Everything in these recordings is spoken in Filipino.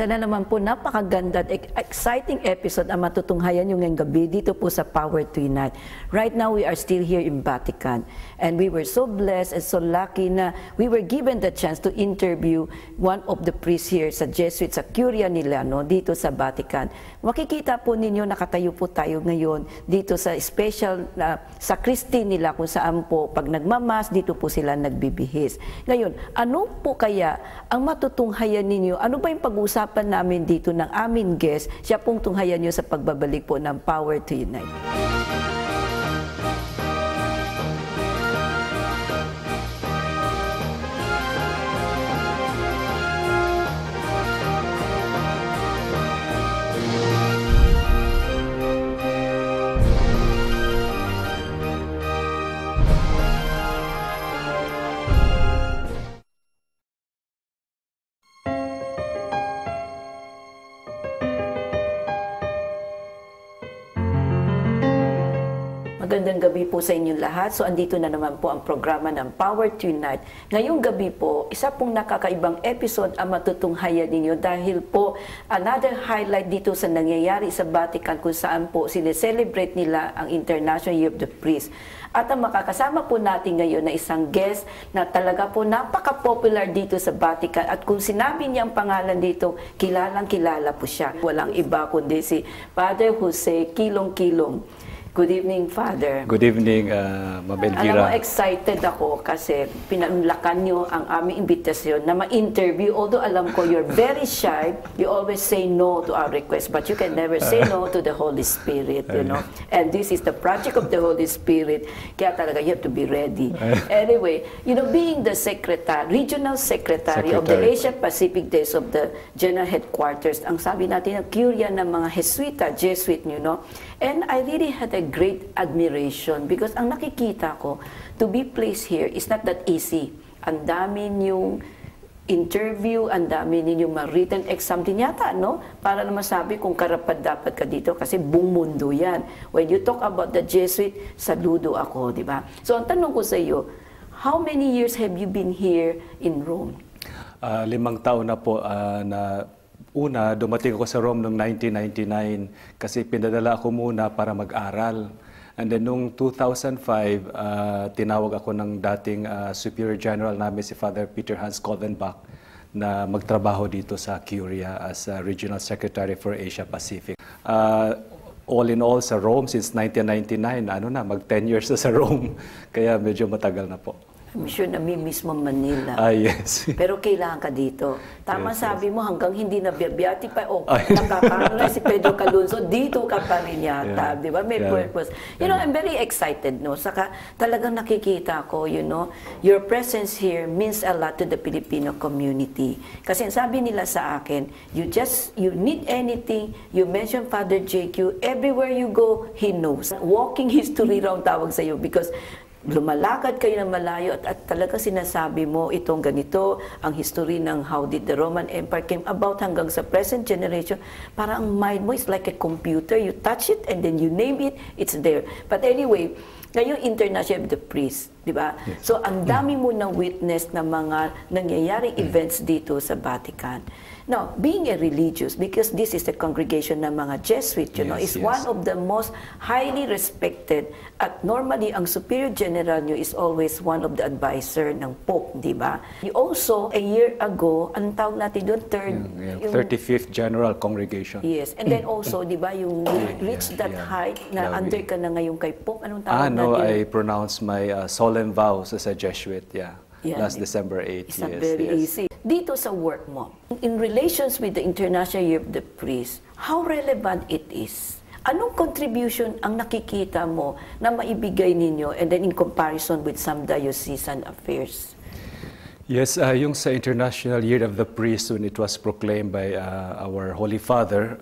Isa na naman po napakaganda at exciting episode ang matutunghayan yung ngayong gabi dito po sa Power to Unite. Right now, we are still here in Vatican. And we were so blessed and so lucky na we were given the chance to interview one of the priests here sa Jesuit, sa Curia nila, no, dito sa Vatican. Makikita po ninyo, nakatayo po tayo ngayon dito sa special sacristy nila kung saan po pag nagmamas, dito po sila nagbibihis. Ngayon, ano po kaya ang matutunghayan ninyo? Ano ba yung pag-uusapan namin dito ng aming guest? Siya pong tunghayan nyo sa pagbabalik po ng Power to Unite. Magandang gabi po sa inyong lahat. So, andito na naman po ang programa ng Power to Unite. Ngayong gabi po, isa pong nakakaibang episode ang matutunghayan ninyo dahil po another highlight dito sa nangyayari sa Vatican kung saan po sineselebrate nila ang International Year of the Priest. At ang makakasama po natin ngayon na isang guest na talaga po napaka-popular dito sa Vatican. At kung sinabi niya ang pangalan dito, kilalang-kilala po siya. Walang iba kundi si Father Jose Quilongquilong. Good evening, Father. Good evening, Ma'am Elvira. Alam mo, excited ako kasi pinanlakan nyo ang aming imbitasyon na ma-interview. Although alam ko you're very shy, you always say no to our request, but you can never say no to the Holy Spirit, you know. And this is the project of the Holy Spirit, kaya talaga you have to be ready. Anyway, you know, being the secretary, regional secretary of the Asia Pacific Days of the General Headquarters, ang sabi natin, ang Curia ng mga Jesuit, you know. And I really had a great admiration because ang nakikita ko, to be placed here is not that easy. Ang dami niyong interview, ang dami ninyong written exam din yata, no? Para na masabi kung karapat-dapat ka dito kasi buong mundo yan. When you talk about the Jesuit, saludo ako, di ba? So ang tanong ko sa iyo, how many years have you been here in Rome? 5 taon na po na una, dumating ako sa Rome noong 1999 kasi pinadala ako muna para mag-aral. And then noong 2005, tinawag ako ng dating Superior General namin si Father Peter Hans Kolvenbach na magtrabaho dito sa Curia as Regional Secretary for Asia Pacific. All in all sa Rome since 1999, mag 10 years na sa Rome. Kaya medyo matagal na po. I'm sure nami-miss mo Manila. Yes. Pero kailangan ka dito. Tama yes, sabi mo hanggang hindi na biyati pa o nakapano na si Pedro Calunzo, dito ka pa rin yata. Di ba? May purpose. You know, I'm very excited, no? Saka talagang nakikita ko, you know, your presence here means a lot to the Filipino community. Kasi sabi nila sa akin, you need anything, you mention Father JQ, everywhere you go, he knows. Walking history raw tawag sa iyo because lumalakad kayo ng malayo at talaga sinasabi mo itong ganito, ang history ng how did the Roman Empire came about hanggang sa present generation. Parang ang mind mo is like a computer. You touch it and then you name it, it's there. But anyway, ngayong International of the Priest, di ba? Yes. So ang dami mo na witness na mga nangyayaring events dito sa Vatican. Now, being a religious, because this is the congregation ng mga Jesuit, you know, is one of the most highly respected at normally ang Superior General nyo is always one of the advisor ng Pope, di ba? You also, a year ago, ang tawag natin doon, 35th General Congregation. Yes, and then also, di ba, yung reach that height na under ka na ngayon kay Pope, anong tawag natin? No, I pronounced my solemn vows as a Jesuit, last December 8. It's not very easy. Dito sa work mo, in relations with the International Year of the Priest, how relevant it is? Anong contribution ang nakikita mo na maibigay ninyo and then in comparison with some diocesan affairs? Yes, yung sa International Year of the Priest, when it was proclaimed by our Holy Father,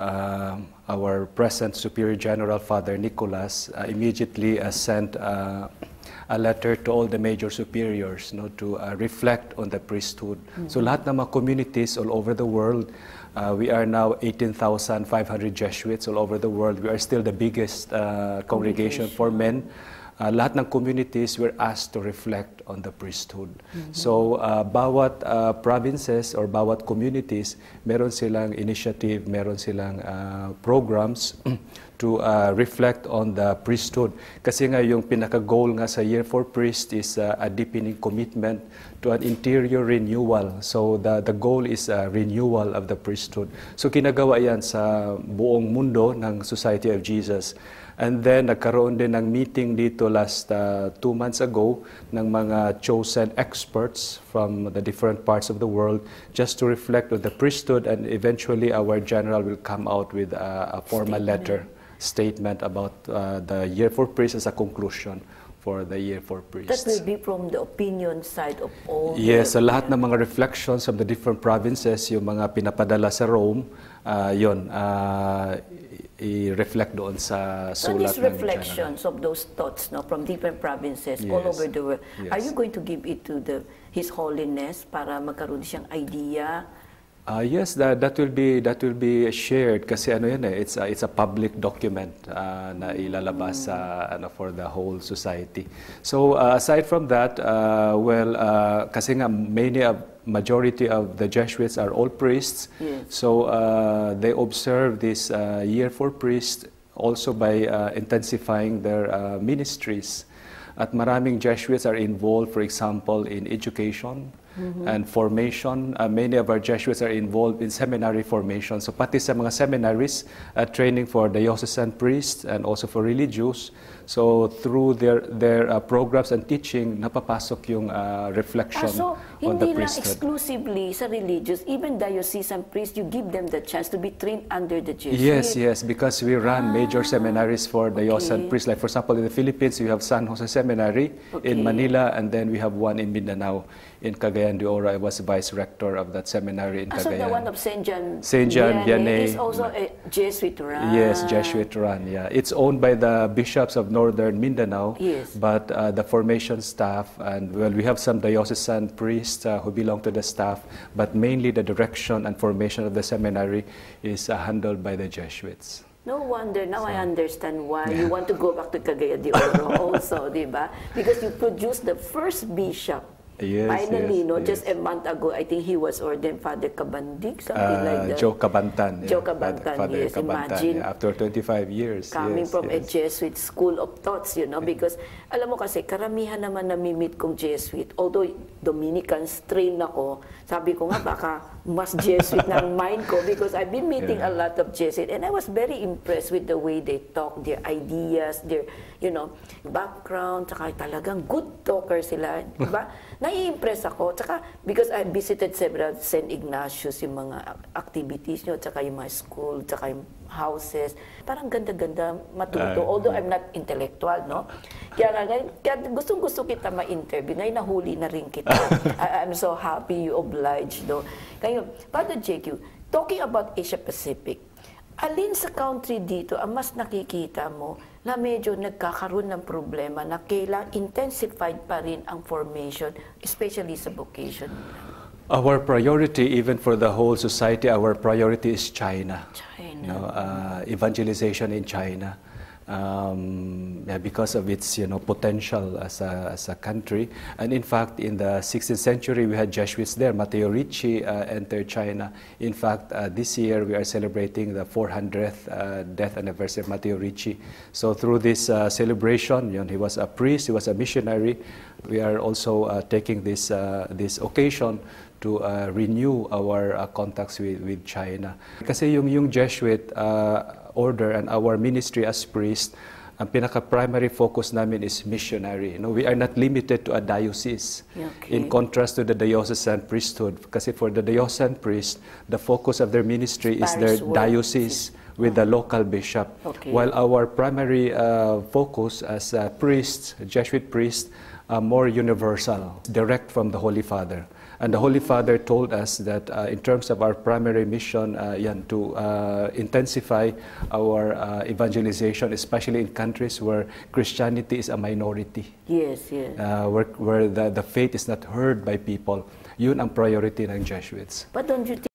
our present Superior General Father Nicholas immediately sent a letter to all the major superiors, to reflect on the priesthood. So lahat ng mga communities all over the world, we are now 18,500 Jesuits all over the world. We are still the biggest congregation for men lahat ng communities were asked to reflect on the priesthood. So, bawat provinces or bawat communities, meron silang initiative, meron silang programs to reflect on the priesthood. Kasi nga yung pinaka-goal nga sa Year for Priest is a deepening commitment to an interior renewal. So the goal is a renewal of the priesthood. So kinagawa yan sa buong mundo ng Society of Jesus. And then nagkaroon din ng meeting dito last 2 months ago ng mga chosen experts from the different parts of the world just to reflect on the priesthood, and eventually our general will come out with a formal statement about the Year for Priests as a conclusion for the Year for Priests. That will be from the opinion side of all. Yes, sa lahat ng mga reflections from the different provinces, yung mga pinapadala sa Rome, i-reflect doon sa sulat these reflections of those thoughts, no, from different provinces all over the world, are you going to give it to His Holiness para magkaroon siyang idea? Yes, that will be shared kasi ano yan it's a public document na ilalabas for the whole society. So aside from that, kasi nga majority of the Jesuits are all priests. Yes. So they observe this Year for Priests also by intensifying their ministries. At maraming Jesuits are involved, for example, in education and formation. Many of our Jesuits are involved in seminary formation. So pati sa mga seminaries, training for diocesan priests and also for religious. So through their programs and teaching, napapasok yung reflection on the priesthood. Hindi lang exclusively sa religious, even diocesan priests, you give them the chance to be trained under the Jesuits. Yes, because we run major seminaries for diocesan priests. Like for example, in the Philippines, we have San Jose Seminary in Manila, and then we have one in Mindanao. In Cagayan de Oro, I was vice rector of that seminary in Cagayan. So the one of St. John Vianney is also a Jesuit run. Yes, Jesuit run, yeah. It's owned by the bishops of Northern Mindanao, but the formation staff, and we have some diocesan priests who belong to the staff, but mainly the direction and formation of the seminary is handled by the Jesuits. No wonder, now I understand why you want to go back to Cagayan de Oro also, di ba? Because you produced the first bishop. Finally, just a month ago, I think he was ordained Father Cabandig, something like that. Joe Cabantan. Joe Cabantan, Father yes. Cabantan, Imagine. after 25 years. Coming from a Jesuit school of thoughts, because alam mo kasi, karamihan naman namimit kong Jesuit. Although Dominicans train ako, sabi ko nga baka mas Jesuit ng mind ko because I've been meeting a lot of Jesuit, and I was very impressed with the way they talk, their ideas, their, background, tsaka talagang good talker sila, diba? Nai-impress ako, tsaka because I visited several St. Ignatius, yung mga activities nyo, tsaka yung mga school, tsaka yung houses, parang ganda-ganda matuto, although I'm not intellectual, no? Kaya gustong-gusto kita ma-interview, ngayon nahuli na rin kita. I'm so happy you obliged, no? Ngayon, Father JQ, talking about Asia Pacific, alin sa country dito ang mas nakikita mo na medyo nagkakaroon ng problema na kailang intensified pa rin ang formation, especially sa vocation? Our priority, even for the whole society, our priority is China. Evangelization in China. Because of its potential as a country, and in fact in the 16th century we had Jesuits there. Matteo Ricci entered China. In fact, this year we are celebrating the 400th death anniversary of Matteo Ricci. So through this celebration, he was a priest, he was a missionary. We are also taking this occasion to renew our contacts with China. Kasi yung Jesuit order and our ministry as priest, ang pinaka-primary focus namin is missionary. We are not limited to a diocese. In contrast to the diocesan priesthood. Kasi for the diocesan priest, the focus of their ministry is their diocese with the local bishop. While our primary focus as priests, Jesuit priests, more universal, direct from the Holy Father. And the Holy Father told us that in terms of our primary mission, to intensify our evangelization, especially in countries where Christianity is a minority. Yes. Where the faith is not heard by people. Yun ang priority ng Jesuits. But don't you think